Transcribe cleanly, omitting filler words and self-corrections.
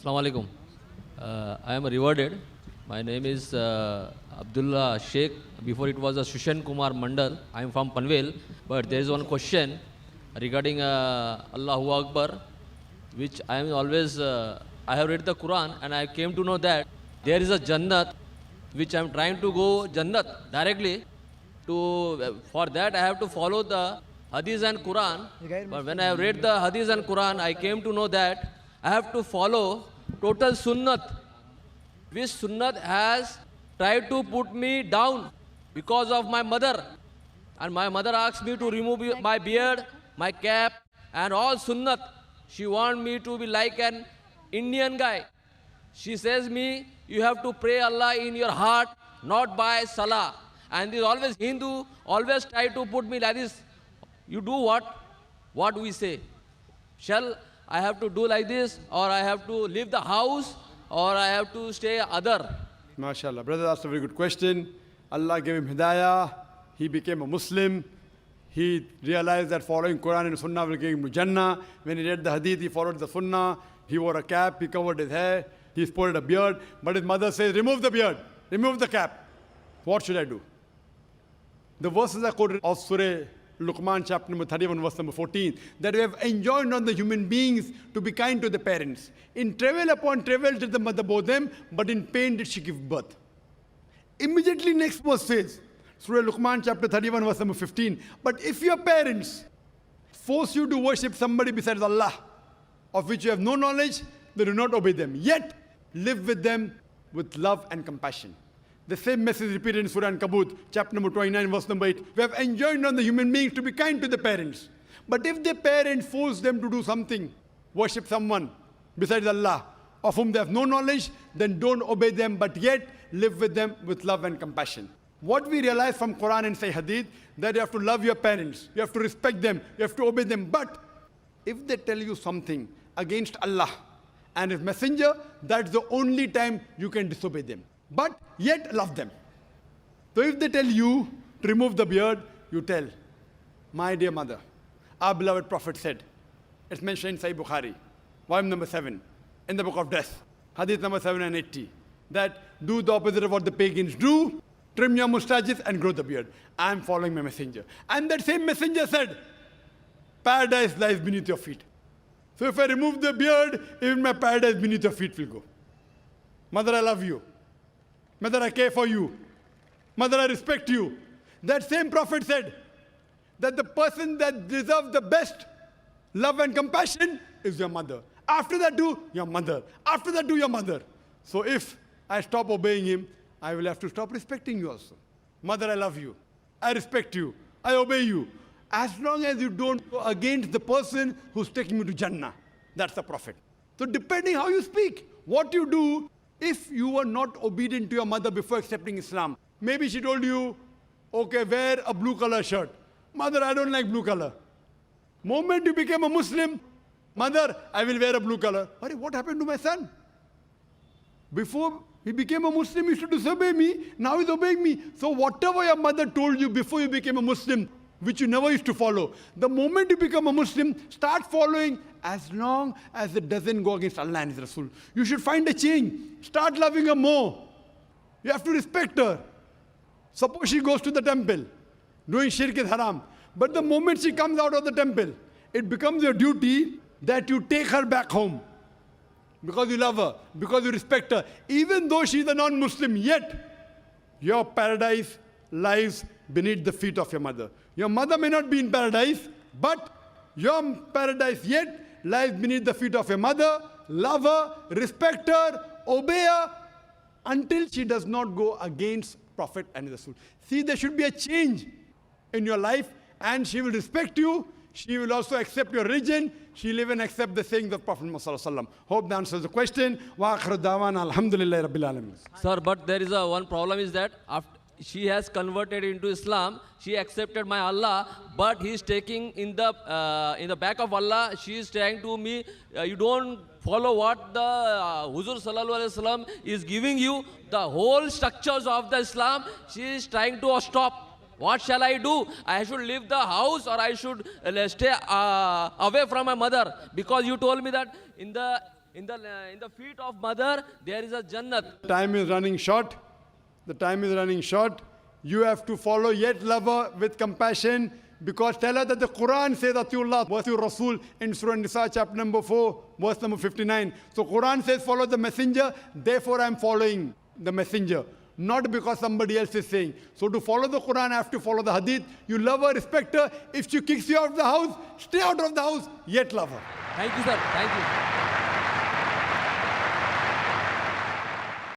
Assalamu alaikum. I am rewarded. My name is Abdullah Sheikh. Before it was a Shushan Kumar Mandal. I am from Panvel. But there is one question regarding Allahu Akbar, which I am always, I have read the Quran and I came to know that there is a Jannat, which I am trying to go Jannat directly. For that I have to follow the Hadith and Quran. But when I have read the Hadith and Quran, I came to know that I have to follow total Sunnat, which Sunnat has tried to put me down because of my mother. And my mother asked me to remove my beard, my cap, and all Sunnat. She wants me to be like an Indian guy. She says me, you have to pray Allah in your heart, not by Salah. And this always Hindu always try to put me like this. You do what we say. Shall I have to do like this, or I have to leave the house, or I have to stay other? MashaAllah. Brother asked a very good question. Allah gave him hidayah. He became a Muslim. He realized that following Quran and Sunnah will give him to Jannah. When he read the Hadith, he followed the Sunnah. He wore a cap. He covered his hair. He sported a beard. But his mother says, remove the beard. Remove the cap. What should I do? The verses are quoted of Surah Luqman chapter number 31 verse number 14, that we have enjoined on the human beings to be kind to the parents. In travail upon travail did the mother bore them, but in pain did she give birth. Immediately next verse says, Surah Luqman chapter 31 verse number 15, but if your parents force you to worship somebody besides Allah, of which you have no knowledge, then do not obey them. Yet live with them with love and compassion. The same message repeated in Surah An-Kabut, chapter number 29, verse number 8. We have enjoined on the human beings to be kind to the parents. But if the parents force them to do something, worship someone besides Allah, of whom they have no knowledge, then don't obey them, but yet live with them with love and compassion. What we realize from Quran and Sahih Hadith, that you have to love your parents, you have to respect them, you have to obey them. But if they tell you something against Allah and His Messenger, that's the only time you can disobey them. But yet love them. So if they tell you to remove the beard, you tell, my dear mother, our beloved Prophet said, it's mentioned in Sahih Bukhari, volume number 7, in the book of death, hadith number 780, that do the opposite of what the pagans do, trim your mustaches and grow the beard. I am following my messenger. And that same messenger said, paradise lies beneath your feet. So if I remove the beard, even my paradise beneath your feet will go. Mother, I love you. Mother, I care for you. Mother, I respect you. That same Prophet said that the person that deserves the best love and compassion is your mother. After that, do your mother. After that, do your mother. So if I stop obeying him, I will have to stop respecting you also. Mother, I love you. I respect you. I obey you. As long as you don't go against the person who's taking you to Jannah. That's the Prophet. So depending how you speak, what you do, if you were not obedient to your mother before accepting Islam, maybe she told you, okay, wear a blue color shirt. Mother, I don't like blue color. Moment you became a Muslim, mother, I will wear a blue color. What happened to my son? Before he became a Muslim, he used to disobey me. Now he's obeying me. So whatever your mother told you before you became a Muslim, which you never used to follow, the moment you become a Muslim, start following as long as it doesn't go against Allah and His Rasul. You should find a change. Start loving her more. You have to respect her. Suppose she goes to the temple, doing shirk is haram. But the moment she comes out of the temple, it becomes your duty that you take her back home. Because you love her, because you respect her. Even though she is a non-Muslim, yet your paradise lies beneath the feet of your mother. Your mother may not be in paradise, but your paradise yet lies beneath the feet of your mother. Love her, respect her, obey her, until she does not go against Prophet and Rasul. See, there should be a change in your life, and she will respect you. She will also accept your religion. She will even accept the sayings of Prophet Muhammad. Hope that answers the question. Wa akhiru da'wana alhamdulillahi rabbil alamin. Sir, but there is one problem is that after she has converted into Islam, she accepted my Allah, but he is taking in the back of Allah, she is saying to me, you don't follow what the Huzur Sallallahu Alaihi Wasallam is giving you, the whole structures of the Islam, she is trying to stop. What shall I do? I should leave the house, or I should stay away from my mother? Because you told me that in the in the feet of mother, there is a Jannat. Time is running short. The time is running short. You have to follow, yet love her with compassion, because tell her that the Quran says Atiullah wa Atiur Rasul in Surah Nisa chapter number 4, verse number 59. So Quran says follow the messenger, therefore I am following the messenger. Not because somebody else is saying. So to follow the Quran, I have to follow the hadith. You love her, respect her. If she kicks you out of the house, stay out of the house, yet love her. Thank you, sir. Thank you.